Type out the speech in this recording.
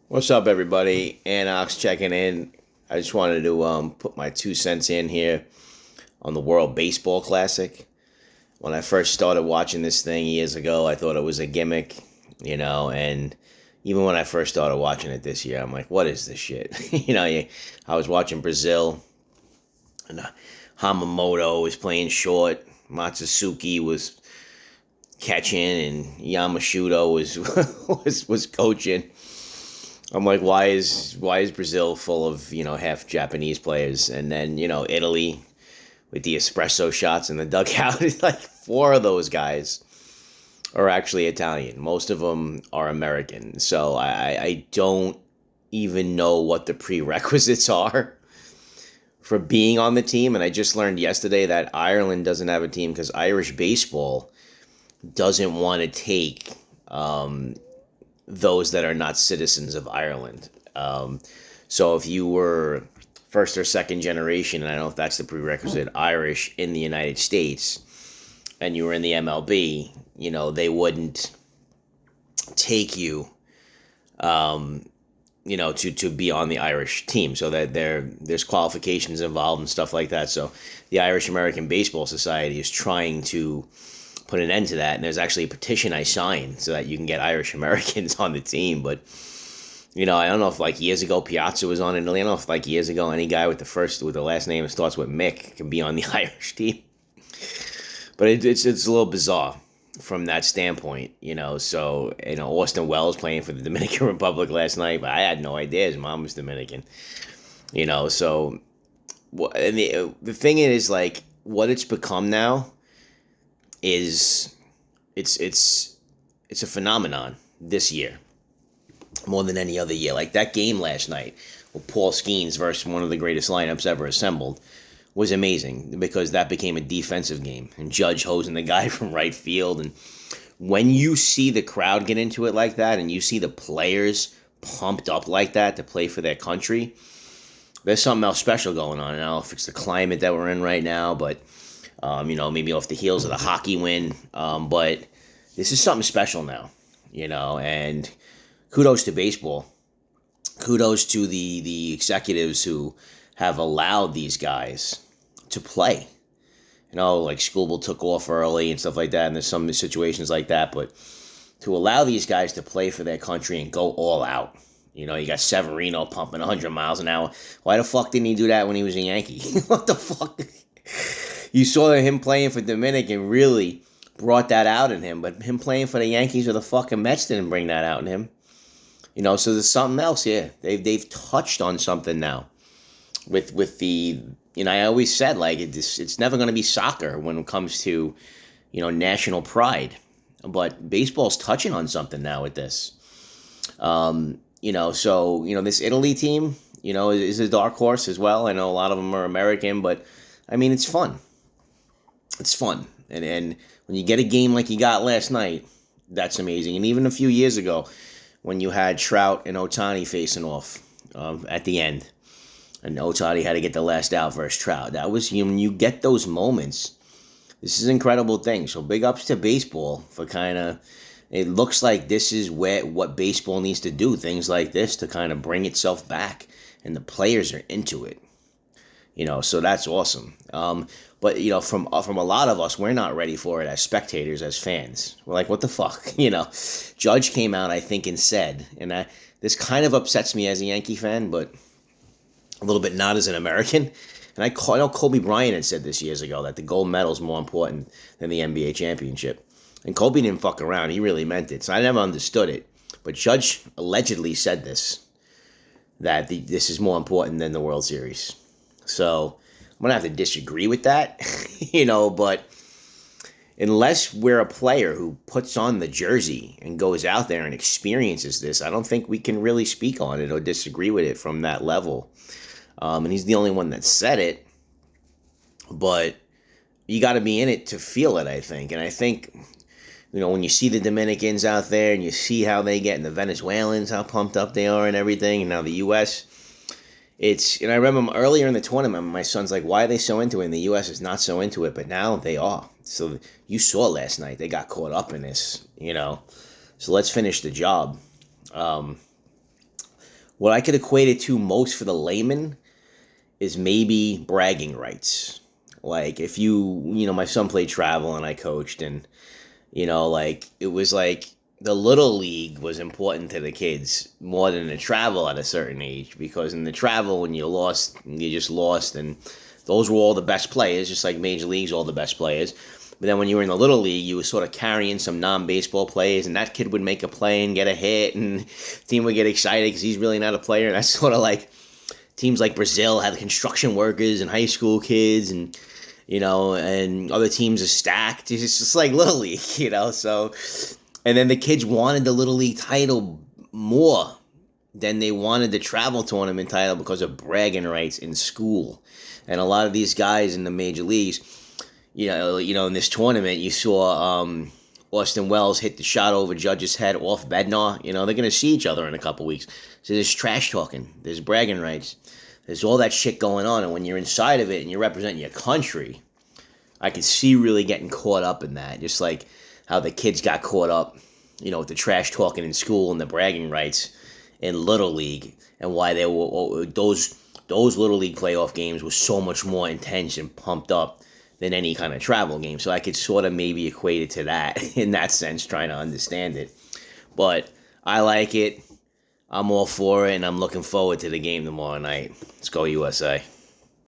What's up, everybody? Anox checking in. I just wanted to put my 2 cents in here on the World Baseball Classic. When I first started watching this thing years ago, I thought it was a gimmick, and even when I first started watching it this year, I'm like, what is this shit? I was watching Brazil, and Hamamoto was playing short, Matsusuki was catching, and Yamashita was was coaching. I'm like, why is Brazil full of half Japanese players, and then Italy with the espresso shots in the dugout? Like four of those guys are actually Italian. Most of them are American. So I don't even know what the prerequisites are for being on the team. And I just learned yesterday that Ireland doesn't have a team because Irish baseball doesn't want to take those that are not citizens of Ireland. So if you were first or second generation, and I don't know if that's the prerequisite, Irish in the United States, and you were in the MLB, they wouldn't take you, to be on the Irish team. So that there's qualifications involved and stuff like that. So the Irish American Baseball Society is trying to put an end to that, and there's actually a petition I signed so that you can get Irish Americans on the team. But I don't know if like years ago Piazza was on Italy. I don't know if like years ago any guy with the last name that starts with Mick can be on the Irish team. But it's a little bizarre from that standpoint, So Austin Wells playing for the Dominican Republic last night, but I had no idea his mom was Dominican. So and the thing is, like, what it's become now is it's a phenomenon this year more than any other year. Like that game last night with Paul Skeens versus one of the greatest lineups ever assembled was amazing because that became a defensive game, and Judge hosing the guy from right field. And when you see the crowd get into it like that and you see the players pumped up like that to play for their country, there's something else special going on. I don't know if it's the climate that we're in right now, but maybe off the heels of the hockey win. But this is something special now, and kudos to baseball. Kudos to the executives who have allowed these guys to play. Like Scooble took off early and stuff like that, and there's some situations like that, but to allow these guys to play for their country and go all out. You got Severino pumping 100 miles an hour. Why the fuck didn't he do that when he was a Yankee? What the fuck? You saw him playing for Dominican really brought that out in him, but him playing for the Yankees or the fucking Mets didn't bring that out in him. So there's something else here. They've touched on something now with the I always said like it's never going to be soccer when it comes to national pride, but baseball's touching on something now with this. This Italy team is a dark horse as well. I know a lot of them are American, but I mean it's fun. It's fun, and when you get a game like you got last night, that's amazing. And even a few years ago, when you had Trout and Ohtani facing off at the end, and Ohtani had to get the last out versus Trout. That was when you get those moments. This is an incredible thing. So big ups to baseball for kind of. It looks like this is what baseball needs to do. Things like this to kind of bring itself back, and the players are into it. So that's awesome. But from a lot of us, we're not ready for it as spectators, as fans. We're like, what the fuck, Judge came out, I think, and said, and this kind of upsets me as a Yankee fan, but a little bit not as an American. And I know Kobe Bryant had said this years ago that the gold medal is more important than the NBA championship. And Kobe didn't fuck around. He really meant it. So I never understood it. But Judge allegedly said this, that this is more important than the World Series. So I'm going to have to disagree with that, but unless we're a player who puts on the jersey and goes out there and experiences this, I don't think we can really speak on it or disagree with it from that level. And he's the only one that said it, but you got to be in it to feel it, I think. And I think, when you see the Dominicans out there and you see how they get, and the Venezuelans, how pumped up they are and everything, and now the U.S., and I remember earlier in the tournament, my son's like, why are they so into it? And the U.S. is not so into it, but now they are. So you saw last night, they got caught up in this, So let's finish the job. What I could equate it to most for the layman is maybe bragging rights. Like if my son played travel and I coached, and like it was like the little league was important to the kids more than the travel at a certain age, because in the travel when you lost, you just lost, and those were all the best players, just like major leagues, all the best players. But then when you were in the little league, you were sort of carrying some non-baseball players, and that kid would make a play and get a hit, and the team would get excited because he's really not a player. And that's sort of like teams like Brazil had construction workers and high school kids, and and other teams are stacked. It's just like little league, So, and then the kids wanted the little league title more than they wanted the travel tournament title because of bragging rights in school. And a lot of these guys in the major leagues, in this tournament, you saw Austin Wells hit the shot over Judge's head off Bednar. They're going to see each other in a couple weeks. So there's trash talking. There's bragging rights. There's all that shit going on. And when you're inside of it and you're representing your country, I could see really getting caught up in that. Just like how the kids got caught up, with the trash talking in school and the bragging rights in Little League, and why they were those Little League playoff games were so much more intense and pumped up than any kind of travel game. So I could sort of maybe equate it to that in that sense, trying to understand it. But I like it. I'm all for it, and I'm looking forward to the game tomorrow night. Let's go USA.